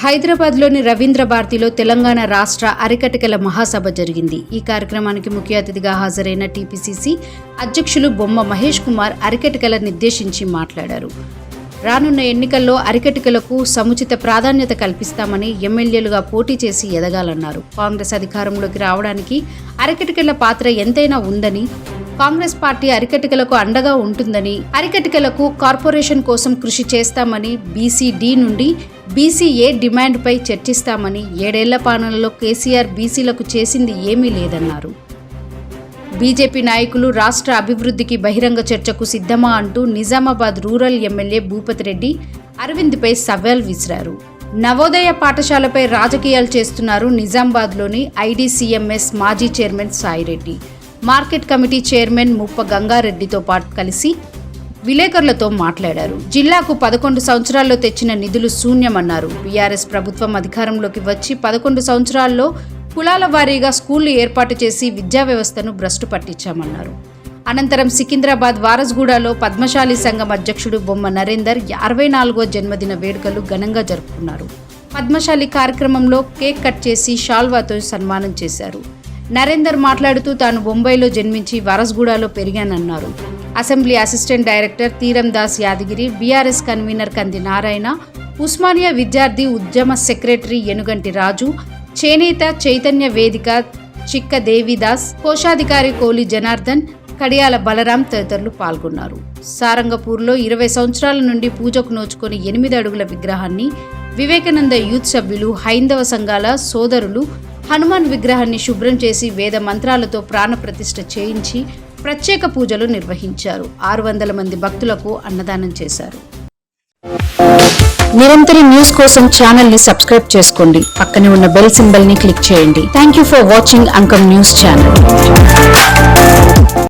హైదరాబాద్లోని రవీంద్ర భారతిలో తెలంగాణ రాష్ట్ర అరికటికల మహాసభ జరిగింది. ఈ కార్యక్రమానికి ముఖ్య అతిథిగా హాజరైన టీపీసీసీ అధ్యక్షులు బొమ్మ మహేష్ కుమార్ అరికటికల నిర్దేశించి మాట్లాడారు. రానున్న ఎన్నికల్లో అరికటికలకు సముచిత ప్రాధాన్యత కల్పిస్తామని, ఎమ్మెల్యేలుగా పోటీ చేసి ఎదగాలన్నారు. కాంగ్రెస్ అధికారంలోకి రావడానికి అరికటికల పాత్ర ఎంతైనా ఉందని, కాంగ్రెస్ పార్టీ అరికటికలకు అండగా ఉంటుందని, అరికటికలకు కార్పొరేషన్ కోసం కృషి చేస్తామని, బీసీ-డి నుండి బీసీ-ఏ డిమాండ్పై చర్చిస్తామని, 7 ఏళ్ల పాలనలో కేసీఆర్ బీసీలకు చేసింది ఏమీ లేదన్నారు. బీజేపీ నాయకులు రాష్ట్ర అభివృద్ధికి బహిరంగ చర్చకు సిద్ధమా అంటూ నిజామాబాద్ రూరల్ ఎమ్మెల్యే భూపతి రెడ్డి అరవింద్పై సవాల్ విసిరారు. నవోదయ పాఠశాలపై రాజకీయాలు చేస్తున్నారు. నిజామాబాద్లోని ఐడీసీఎంఎస్ మాజీ chairman Saireddy, market committee chairman Muppa గంగారెడ్డితో పాటు కలిసి విలేకరులతో మాట్లాడారు. జిల్లాకు 11 సంవత్సరాల్లో తెచ్చిన నిధులు శూన్యమన్నారు. బీఆర్ఎస్ ప్రభుత్వం అధికారంలోకి వచ్చి 11 సంవత్సరాల్లో కులాల వారీగా స్కూళ్లు ఏర్పాటు చేసి విద్యా వ్యవస్థను భ్రష్టు పట్టించామన్నారు. అనంతరం సికింద్రాబాద్ వారస్గూడలో పద్మశాలి సంఘం అధ్యక్షుడు బొమ్మ నరేందర్ 64వ జన్మదిన వేడుకలు ఘనంగా జరుపుకున్నారు. పద్మశాలి కార్యక్రమంలో కేక్ కట్ చేసి షాల్వాతో సన్మానం చేశారు. నరేందర్ మాట్లాడుతూ తాను బొంబాయిలో జన్మించి వారస్గూడలో పెరిగానన్నారు. అసెంబ్లీ అసిస్టెంట్ డైరెక్టర్ తీరం దాస్ యాదగిరి, బీఆర్ఎస్ కన్వీనర్ కంది నారాయణ, ఉస్మానియా విద్యార్థి ఉద్యమ సెక్రటరీ ఎనుగంటి రాజు, చేనేత చైతన్య వేదిక చిక్క దేవిదాస్, కోశాధికారి కోలి జనార్దన్, కడియాల బలరాం తదితరులు పాల్గొన్నారు. సారంగపూర్లో 20 సంవత్సరాల నుండి పూజకు నోచుకొని 8 అడుగుల విగ్రహాన్ని వివేకానంద యూత్ సభ్యులు, హైందవ సంఘాల సోదరులు హనుమాన్ విగ్రహాన్ని శుభ్రం చేసి వేద మంత్రాలతో ప్రాణప్రతిష్ఠ చేయించి ప్రత్యేక పూజలు నిర్వహించారు. 600 మంది భక్తులకు అన్నదానం చేశారు. నిరంతర న్యూస్ కోసం ఛానల్ ని సబ్స్క్రైబ్ చేసుకోండి. పక్కనే ఉన్న బెల్ సింబల్ ని క్లిక్ చేయండి. Thank you for watching Ankam news channel.